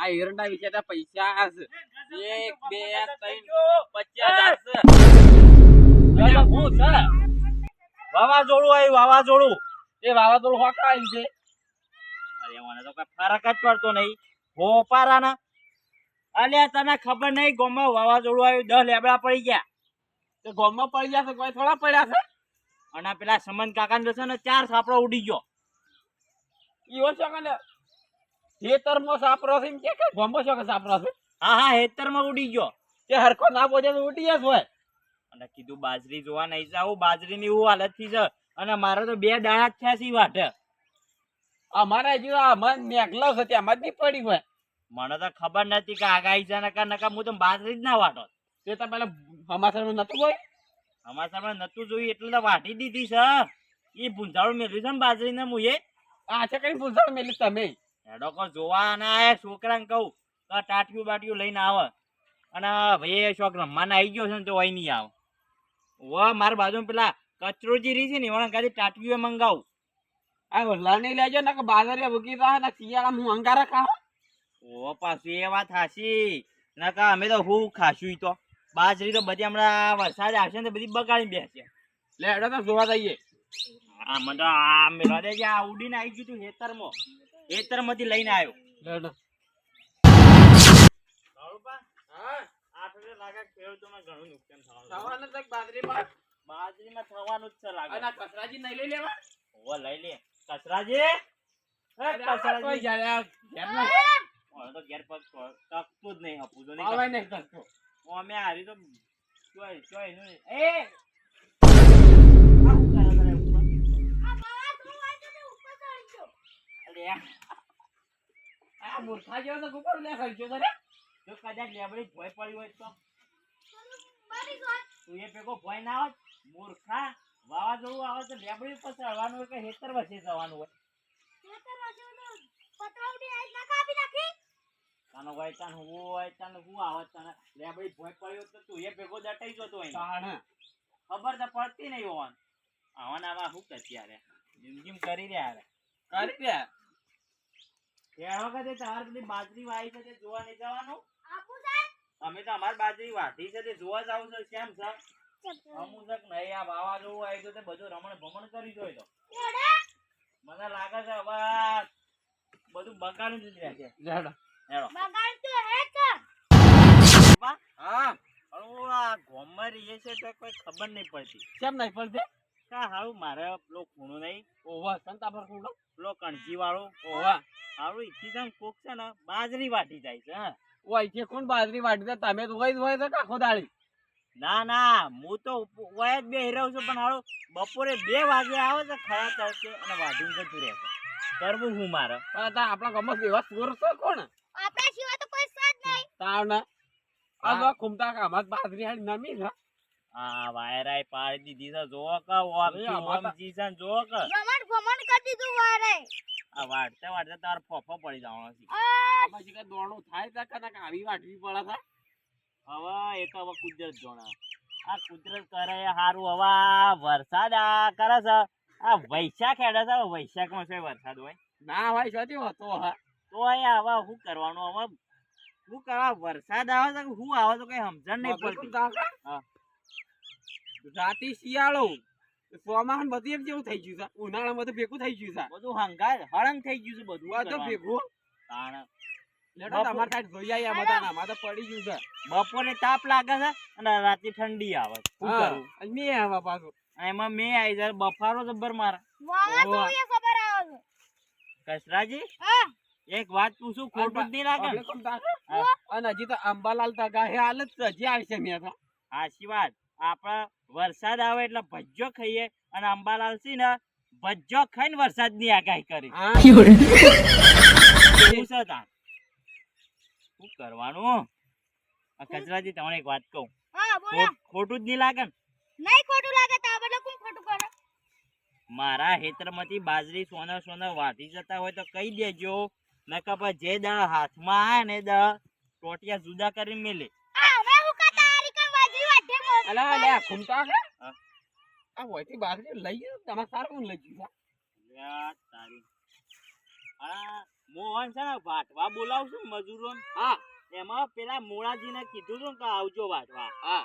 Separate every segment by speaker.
Speaker 1: આ એરંડા વિશે તો પૈસા છે 1 2 3 50,000 છે હું છે વાવાઝોડું આવ્યું વાવાઝોડું એ વાવાઝોડું હોકા આવ્યું છે અરે મને તો કઈ ફરક જ પડતો નહીં ગોપારાના અલ્યા તને ખબર નહીં ગોમમાં વાવાઝોડું આવ્યું 10 લેબડા પડી ગયા તો ગોમમાં પડી ગયા છે કોઈ થોડા પડ્યા છે અને પેલા સમન કાકા ને છે ને 4 સાપડો ઉડી ગયો ઈઓ છે કે ખેતરમાં સાપરો છે કે ગોમમાં છે કે સાપરો છે હા ખેતરમાં ઉડી ગયો તે હરખો ના બોજે તો ઉડી જ હોય અને કીધું બાજરી જોવા નહીં જાવું બાજરીની એવું હાલત થી છે અને મારે તો 2 દાણા જ થયા છે વાટે અમારે જો મન મેઘલો છે ત્યાં મત નહીં પડી હોય મને તો ખબર નથી કે આગાઈ છે નકા હું તો બાજરી જ ના વાટો તે તો પેલા સમાચારમાં નતું હોય સમાચારમાં નતું જોયું એટલે તો વાટી દીધી છે એ ભૂંજાળું મેલ્યું છે ને બાજરીને મુએ આ છે કઈ ભૂંજાળું મેલ્યું તમે હેડો કો જોવા ના આયા છોકરાને કહું તો ટાટિયું બાટિયું લઈને આવે અને ભાઈ શોખ રમવાના આવી ગયો છે ને તો હોય નહીં આવે વા મારા બાજુ પેલા કચરોજી રહી છે ને એવાના કાંઈ ટાટિયું મંગાવું આ વલ્લાની લેજો ને કે બાજારે ભૂકી રહે ને શિયાળામાં હું અંગારા ખાવ ઓ પાછું એ વાત હાસી નકા અમે તો હું ખાશું તો બાજરી તો બધી હમણાં વરસાદ આવશે ને બધી બગાડી બેસે લે હેડો તો જોવા જઈએ આ મને આ મેળવા દે આ ઉડીને આવી ગયું તું હેતરમાંથી લઈને આવ્યો લેડો બાળુપા હા આ ફેરે લાગે ખેડૂતોને ઘણું નુકસાન થવાનું તો બાજરીમાં થવાનું જ છે લાગે અને કચરાજી નહીં લઈ લેવા ઓ લઈ લે કચરાજી એ કચરાજી જાય ઘેર ના ઓય તો ઘેર પર તકતો જ નહીં હપું તો નહીં આવે નહીં તકતો ઓ મે હારી તો ચોય નું એ આ હું કરે ઉપર આ બાવા તું આઈ તો ઉપર ચડજો અરે આ મૂર્ખા જેવો તો ઉપર લે ખર્ચો કરે જો કદાચ લેબડી ભોય પડી હોય તો મારી ગોત તું એ પેકો ભોય ના આવત મૂર્ખા વાવાઝોડું આવે તો લેબડી ઉપર ચડવાનું હોય કે હેતર વચ્ચે જવાનું હોય હેતર વચ્ચે તો પતરાવડી આઈ ના કાપી નાખી તાનો હોય તાન હું આવત તને લેબડી ભોય પડ્યો તો તું એ પેકો દટાઈ જતો હોય તાણ ખબર તો પડતી નહીં હોવાન આવા હું કરતી યાર જીમ કરી રહ્યા એ વખતે તમારે બધી બાજરી વાઈ છે તે જોવા નહીં જવાનું અમે તો અમારી બાજરી વાઢી છે તે જોવા જ આવું છે કેમ છે અમુક નહીં આ વાવાઝોડું આવી તો બધું રમણ ભમણ કરી જોઈ તો મને લાગે છે હવે બધું બગાડી જ રહ્યા છે હેડો હા આ ગોમમાં રહીએ છે તો કોઈ ખબર નહીં પડતી કેમ નહીં પડતી કા હારું મારે પેલો ખૂણો નહીં ઓવા સંતા પર ખૂણો પેલો કણજી વાળો ઓવા હારું ઈથી જમ કોક છે ને બાજરી વાટી જાય છે હા ઓય કે કોણ બાજરી વાટી દે તમે તો હોય છે કાખો દાળી ના હું તો ઓય જ બેહી રહ્યો છું પણ હારું બપોરે 2 વાગે આવે છે ખરા તડકે અને વાઢીને જતું રહે છે કરવું હું મારે પણ આપણા ગામમાં એવા ચોર છે કોણ આપણા સિવાય તો કોઈ છે જ નહીં તાણ આ તો ખુમતા કામત બાજરી હાડી નમી છે આ વાયરાય પાડી દીધી છે જો કે ઓમજી છે જો કે ભમણ કરી દીધું વાયરાય આ વાડતે તાર ફોફો પડી જવાનો છે પછી કે દોડું થાય છે કે ના આવી વાટવી પડે છે હવે એ તો હવે કુદરત જોણા આ કુદરત કરે હારું હવે વરસાદ આ કરે છે આ વૈશાખ હેડે છે વૈશાખમાં છે વરસાદ હોય ના હોય શોધી હોતો હા તો હવે શું કરવાનું હવે શું કરવા વરસાદ આવે છે શું આવે તો કઈ સમજણ નહીં પડતી રાતી શિયાળો ચોમાસું બધું એક જેવું થઈ ગયું છે ઉનાળામાં તો ભેગું થઈ ગયું છે બધું હળંગ થઈ ગયું છે બધું બધું ભેગું લેડો તમાર સાઈડ જોઈ આયા બધાના માં તો પડી ગયું છે બપોરે તાપ લાગે છે અને રાતે ઠંડી આવે શું કરું મે આવા પાછું એમાં મે આવી જાય બફારો જબર મારે વાવાઝોડું ખબર આવે છે કસરાજી એક વાત પૂછું ખોટું જ નહીં લાગે અને હજી તો અંબાલાલ તગા હે હાલત હજી આવશે મે તો હાચી વાત આપણે વરસાદ આવે એટલે ભજ્જો ખાઈએ અને અંબાલાલ સી ને ભજ્જો ખાઈને વરસાદ ની આગાહી કરી શું કરવાનું કચરાજી તમને એક વાત કહું ખોટું જ નહીં લાગે નહીં ખોટું લાગે તો આપણે કોણ ખોટું કરે મારા હેતરમાંથી બાજરી સોના વાટી જતા હોય તો કહી દેજો નકર પછી જે દળ હાથમાં આવે ને દળ ટોટિયા જુદા કરીને મેલે અલા લે ખુમતા આ હોયથી બાજરી લઈ ગયો તમાર સારું લઈ ગયું યાર તારી આ મોહન છે ને વાટવા બોલાવશું ને મજૂરોને.
Speaker 2: હા
Speaker 1: એમાં પેલા મોળાજીને કીધું તું કે આવજો વાટવા.
Speaker 2: હા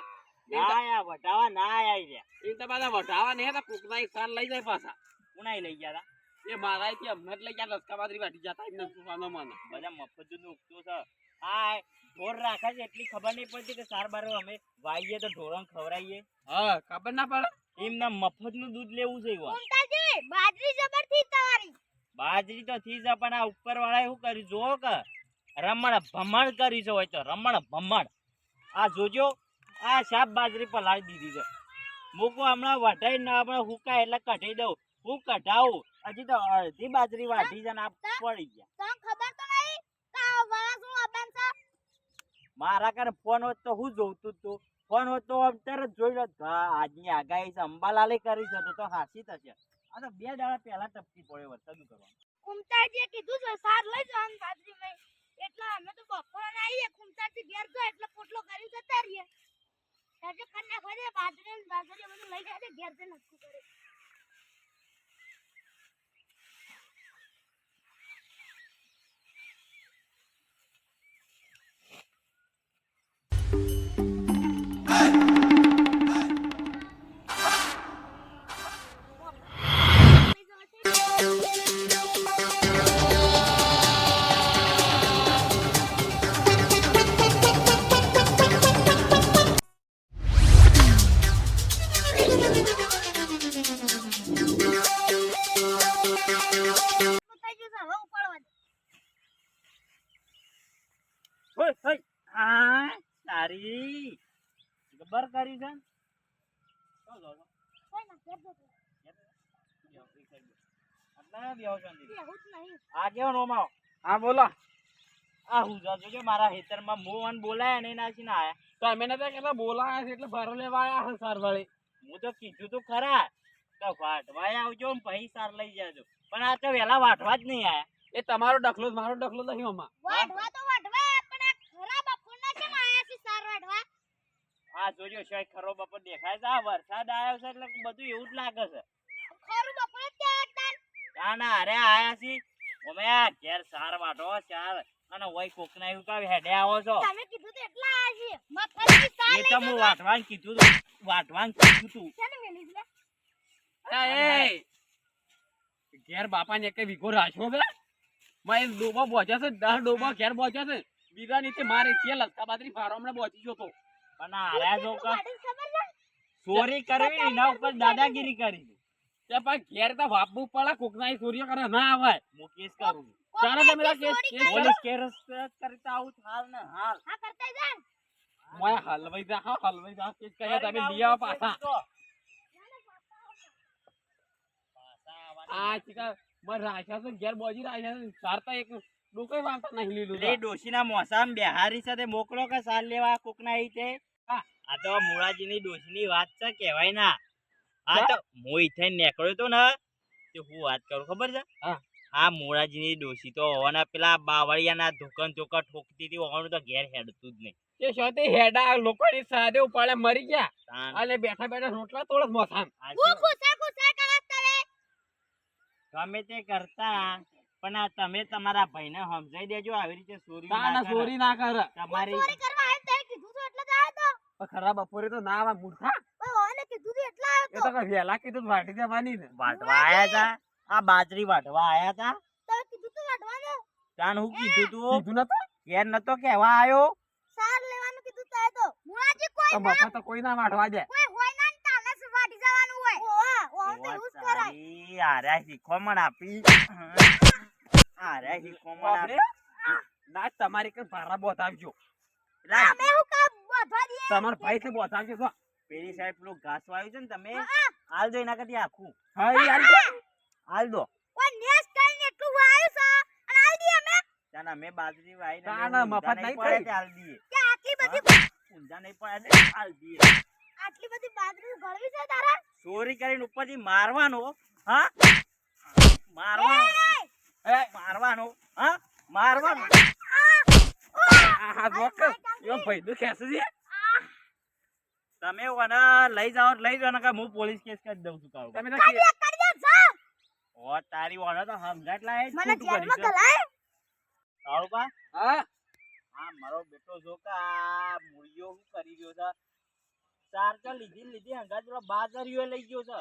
Speaker 1: ના આયા વટાવા ના આયા ઈ રહ્યા.
Speaker 2: એ તો બધા વઢાવા ને હતા કોકના એક સાર લઈ જાય પાછા.
Speaker 1: ઉણાઈ લઈ ગયા તા.
Speaker 2: એ મારા થી અમને જ લઈ ગયા લસકા બાદરી વાટી જતા એમને સુવાનો મને.
Speaker 1: બધા મફત નું ઉગતું છે. આ ઢોર રાખે છે એટલી ખબર નહીં પડતી કે સાર બાર અમે વાઈએ તો ઢોરોને ખવડાવીએ.
Speaker 2: હા ખબર ના પડે.
Speaker 1: એમને મફત નું દૂધ લેવું છે એવા.
Speaker 3: કુંતાજી બાજરી જબરથી તમારી.
Speaker 1: બાજરી તો થી જ પણ આ ઉપર વાળા શું કર્યું જો કે રમણ ભમણ કરી છે હોય તો રમણ ભમણ. આ જોજો આ સાપ બાજરી પલાળી દીધી છે. મૂકો હમણાં વઢાઈ ને હમણાં હુકાય એટલે કઢી દઉં. હું કઢાવું હજી તો અડધી બાજરી વાઢી છે ને આ પડી ગયા.
Speaker 3: તને ખબર તો નહીં કે આ વાવાઝોડું આવવાનું છે.
Speaker 1: મારા કારણે ફોન હોત તો હું જોઉતું તું. ફોન હોત તો આમ તરત જોઈ લો. આજની આગાહી છે અંબાલાલે કરી છે તો હાસી થશે. આ તો 2 દાડા પહેલા ટપકી પડ્યો વરસાદ નું કરવાનું.
Speaker 3: કુંતાજીએ કીધું છે સાર લઈ જવાનું બાજરી માં. એટલે અમે તો બપોરે આવીએ કુંતાજી ઘેર જો એટલે પોટલો કરી જતા રહીએ. એટલે કન્યા ઘરે બાજરી ને બાજરી બધું લઈ જાય ઘેર જઈને નક્કી કરે. કુંતાજી હવે ઉપાડવા દે.
Speaker 1: હોય હોય આ તારી ખબર કરી છે. ચાલ જાઓ.
Speaker 3: કોઈ ના ઘેર જતો.
Speaker 1: આટલા બેહો શાંતિ.
Speaker 3: એવું જ નહીં.
Speaker 1: આ કેવો નોમાવ.
Speaker 2: હા બોલો.
Speaker 1: આ હું જોજો મારા ખેતરમાં મોહન બોલાય ને નાસી ના આયા.
Speaker 2: તો અમે નતા કેટલા બોલાયા છે એટલે ભરો લેવા આયા છે સાર વાળી.
Speaker 1: હું તો કીધું તો ખરા કે વાટવાય આવજો ને પછી સાર લઈ જાજો. પણ આ તો વેલા વાટવા જ નહીં આયા.
Speaker 2: એ તમારો ડખલો જ મારો ડખલો નહીં આમાં.
Speaker 3: વાઢવા તો વાઢવા પણ આ ખરા બપોરના કેમ આયા છે સાર વાઢવા?
Speaker 1: આ જોજો શાય ખરો બપોર દેખાય છે. આ વરસાદ આવ્યો છે એટલે બધું એવું જ લાગે છે.
Speaker 3: ખરું બપોરે જ ત્યાં એકદમ.
Speaker 1: ના ના અરે આયા છી અમે આ ઘેર સાર વાટો સાર અને ઓય કોકના એવું કાવ હેડે આવો છો.
Speaker 3: તમે કીધું તો એટલા આયા છે. મફતની સાર
Speaker 1: એ
Speaker 3: લઈ
Speaker 1: તો
Speaker 3: જજો.
Speaker 1: હું વાટવાનું કીધું તું. વાટવાનું કીધું તું.
Speaker 3: શેને મેલી છે?
Speaker 2: એ ઘેર બાપાને એક વીઘો રાખ્યો છે. મારે ડોબા બોચ્યા છે 10 ડોબા ઘેર બોચ્યા છે. બીજા નીચે મારે છે લસકા બાદરી ફારો હમણાં બોચી ગયો તો.
Speaker 1: પણ આ હારા જો કે
Speaker 3: વાઢીને ખબર છે?
Speaker 1: ચોરી કરવી એના ઉપર દાદાગીરી કરી છે.
Speaker 2: તે પણ ઘેર તો વાપવું પડે કોકના ચોરીઓ કરે ના આવે.
Speaker 1: હું કેસ કરું છું.
Speaker 2: ચાલો તમે તો કેસ
Speaker 3: ચોરી
Speaker 2: કેસ કરો.
Speaker 1: પોલીસ કેસ કરતા આવું હાલ ને હાલ.
Speaker 3: હા કરતા જા.
Speaker 2: મોય હલવાઈ જા હા હલવાઈ જા કેસ કહે તમે લઈ આવો પાછા. આ ચીકા મર રાખ્યા છે ઘેર બોજી રાખ્યા છે. સારતા એક ડોકઈ વાંતા નહીં લીધું.
Speaker 1: લે ડોશીના મોસામ બેહારી સાથે મોકલો કે સાલ લેવા કોકના ઈ છે.
Speaker 2: હા.
Speaker 1: આ તો મુળાજીની ડોશીની વાત છે કહેવાય ના. આ તો મોઈ થઈને નીકળ્યો તો ને તે હું વાત કરું ખબર છે.
Speaker 2: હા.
Speaker 1: આ મુળાજીની ડોશી તો હોવાના પેલા બાવળિયાના ધોકન ચોકા ઠોકતી હતી હોવાનું તો ઘેર હેડતું જ નહીં.
Speaker 2: તે શોતે હેડા લોકોની સાદે ઉપાડે મરી ગયા
Speaker 1: તાન
Speaker 2: અને બેઠા બેઠા રોટલા તોડત મોસામ.
Speaker 1: આ
Speaker 3: હું
Speaker 1: શું
Speaker 3: ખુશા ખુશા કરત તમે.
Speaker 1: ગમે તે કરતા પણ આ તમે તમારા ભાઈને સમજાઈ દેજો આવી રીતે ચોરી
Speaker 2: ના ચોરી ના કરે.
Speaker 1: તમારી
Speaker 3: ચોરી કરવા આવ્યો તે કીધું તો એટલે જ આવ્યો તો.
Speaker 2: પણ ખરા બપોરે તો ના આવે મૂર્ખા.
Speaker 3: ઓય ઓને કીધું તો એટલે આવ્યો
Speaker 2: એ
Speaker 3: તો.
Speaker 2: તો કઈ વહેલા કીધું તો વાટી જવાની ને.
Speaker 1: વાટવા આયા તા. આ બાજરી વાટવા આયા તા.
Speaker 3: તમે કીધું તો વાઢવાનું.
Speaker 1: તાન હું કીધું તું
Speaker 2: કીધું નતું
Speaker 1: ઘેર નતો કેવા આયો.
Speaker 3: સાર લેવાનું કીધું તો આવ્યો તો. મુળાજી કોઈ
Speaker 2: તો મફા તો કોઈ ના વાટવા દે.
Speaker 3: કોઈ હોય ના ને તાને જ વાઢી જવાનું હોય. ઓહો ઓમ તો એવું જ કરાય.
Speaker 1: તારી આર્યા શીખવામણ આપી. આર્યા શીખવામણ
Speaker 2: બાપરે.
Speaker 1: આપી.
Speaker 2: ના તમારી કઈ ભારા બોતાવજો.
Speaker 1: રાખ.
Speaker 3: અમે હું કામ વધવા દઈએ.
Speaker 2: તમાર ભાઈ થી બોતાવજો તો.
Speaker 1: પેલી સાઈડ પેલું ઘાસ વાવ્યું છે ને તમે
Speaker 3: હા.
Speaker 1: હાલ દો એના કરતી આખું
Speaker 2: હા યાર
Speaker 1: હાલ દો.
Speaker 3: કોઈ નેસ કરીને એટલું વાયું છે અને આલ દઈએ અમે.
Speaker 1: ત્યાં અમે બાજરી વાવી
Speaker 2: તાન મફત નહીં થઈ.
Speaker 1: હાલ દઈએ.
Speaker 3: કે આટલી બધી
Speaker 1: ઊંધા નહીં પડે એટલે હાલ દઈએ.
Speaker 3: આટલી બધી બાજરી ગળવી છે તારા.
Speaker 1: ચોરી કરીને ઉપરથી મારવાનો. હા મારવાનો.
Speaker 3: એય!
Speaker 1: મારવાનો. હા મારવાનો.
Speaker 2: હા જોક યો ભાઈ નું ખેસ છે.
Speaker 1: તમે ઓને લઈ જાઓ કે હું પોલીસ કેસ કરી દઉં છું કાવ.
Speaker 2: તમે તો
Speaker 3: કરી દે જા.
Speaker 1: ઓ તારી ઓને તો સમજાટ લાય
Speaker 3: મને જેલમાં ગલાય.
Speaker 1: કાળુબા
Speaker 2: હા
Speaker 1: આ મારો બેટો જો કે આ મૂળિયો શું કરી રહ્યો છે ચાર તો લીધી હંગાત પેલો બાજરીઓ લઈ ગયો છે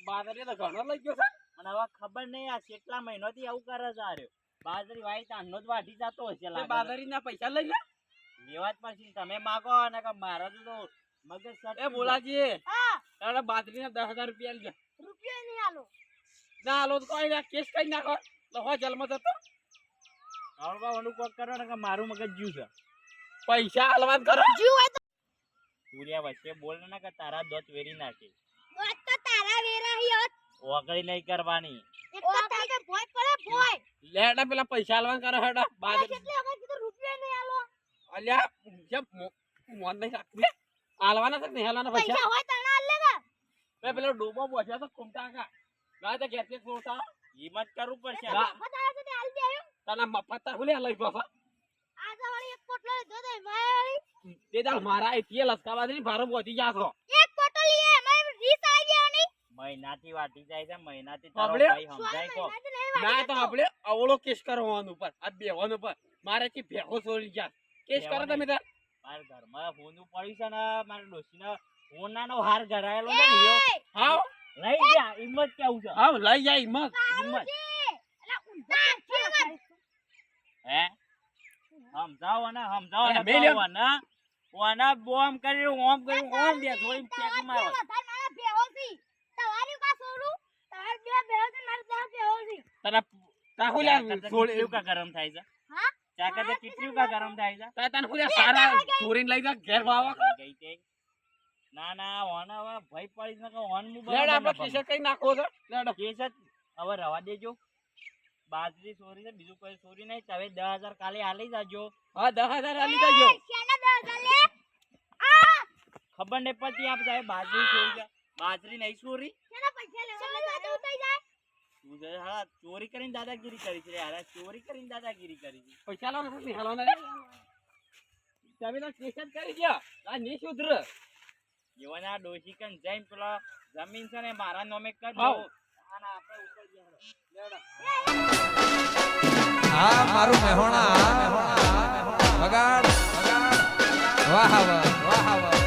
Speaker 2: બાદરીએ તો ઘણો લઈ ગયો છે
Speaker 1: અને હવે ખબર નહીં આ કેટલા મહિનોથી આવું કરે છે આર્યો બાજરી વાઈ તાંડો જ વાઢી જતો હશે
Speaker 2: તે
Speaker 1: લાગે છે.
Speaker 2: બાદરીના પૈસા લઈ લે
Speaker 1: લેવા જ પડશે તમે માગો અને કે મારા તો મગજ સટ
Speaker 2: એ બોલાજી
Speaker 3: હા
Speaker 2: તારે બાદરીના 10,000 રૂપિયા લઈ જા.
Speaker 3: રૂપિયો નહીં આલો
Speaker 2: ના આલો તો કોઈ ના કેસ કઈ નાખો તો હો જેલમાં જતો
Speaker 1: કાળુબા ઓલું કોક કરો ને કે મારું મગજ જ્યું છે
Speaker 2: પૈસા હાલવાન કરો
Speaker 3: જીવ હોય તો
Speaker 1: સૂર્યા વચ્ચે બોલ ને કે તારા દોત વેરી નાખે
Speaker 3: વાત તો તારા વેરાહી હોત
Speaker 1: ઓગળી નહીં કરવાની
Speaker 3: એક તો તારે ભોય પડે ભોય
Speaker 2: લેડા પેલા પૈસા હાલવાન કરો હેડા
Speaker 3: તારે
Speaker 2: બાદરી
Speaker 3: કેટલી વખત કીધું રૂપિયો નહીં આલો
Speaker 2: અલ્યા જેમ મોન નહીં રાખતી હાલવાના છે ને હાલવાના પૈસા
Speaker 3: પૈસા હોય તને આલ લેગા
Speaker 2: બે પેલો ડોબો બોચ્યા તો કુમટા કા ના તો ઘેરથી કુમટા
Speaker 1: હિંમત કરવું પડશે
Speaker 2: ના.
Speaker 3: મફત આવે છે તે આલ દે આવ્યો
Speaker 2: તને મફત તાર ભૂલે લઈ પાછા
Speaker 3: આજે વાળી એક પોટલો લીધો તો મારી
Speaker 2: તે દાલ મારા એથી લસકાવાથી ભારો પહોંચી જાશો
Speaker 3: એક પોટલો લીએ મારી રીસ આવી જવાની
Speaker 1: મહિનાથી વાટી જાય છે મહિનાથી તારો
Speaker 2: આપણે?
Speaker 1: ભાઈ સમજાય કો
Speaker 2: ના તો આપણે અવળો કેસ કરવાનો ઉપર આ બેવાનો પર મારે થી ભેગો છોડી જા કેસ કરો તમે તાર
Speaker 1: મારા ઘરમાં હોનું પડ્યું છે ને મારા ડોશીનો હોનાનો હાર ઘરાયેલો છે ને યો
Speaker 2: હાવ
Speaker 1: લઈ જા હિંમત કેવું છે
Speaker 2: હાવ લઈ જાય હિંમત
Speaker 1: હિંમત
Speaker 3: અલા ઊંધા છે
Speaker 1: હે સમજાવો ને સમજાવો ને
Speaker 2: મેલ્યો.
Speaker 1: કહો ને ઓના બોમ કર્યું ઓમ કર્યું ઓમ દે થોડી પેક મારો
Speaker 3: મારા બેહોસી તમારી કા સોડું તમાર બે બેહોસી માર દા બેહોસી
Speaker 2: તને તાહુલ્યા
Speaker 1: કેટલું કા ગરમ થાય છે
Speaker 3: હા
Speaker 1: ચા કરતા કેટલું કા ગરમ થાય છે
Speaker 2: તને હુલ્યા સારા ચોરીને લઈ જા ઘેર વાવા
Speaker 1: ગઈ તે ના ના ઓન હવે ભય પડી ને કે ઓન મુ
Speaker 2: લેડ આપણે કેસ કઈ નાખો છો લેડ
Speaker 1: કેસ જ હવે રવા દેજો બાજરી ચોરી છે બીજું કોઈ ચોરી નહીં તમે 10,000 કાલે આલી જાજો
Speaker 2: હા 10,000 આલી દેજો
Speaker 3: શેના દા લે આ
Speaker 1: ખબર નહીં પડતી આપ સાહેબ બાજરી ચોરી છે બાજરી નહીં ચોરી
Speaker 3: શેના પૈસા લેવા તારે ઉતાઈ જાય
Speaker 1: તું જે હા ચોરી કરીને દાદાગીરી કરી છે યાર ચોરી કરીને દાદાગીરી કરી છે
Speaker 2: પૈસા લાવો ને હાલવાના તમે તો કેસ જ કરી દો આ ની સુધર
Speaker 1: જીવના ડોશી કન જઈને પેલો જમીન છે ને મારા નામે કરી દો
Speaker 2: હાવ.
Speaker 1: અને આપણે ઉપર જઈએ લેડો
Speaker 4: હા મારું મેહોણા વગાડ વાહ વાહ વાહ વાહ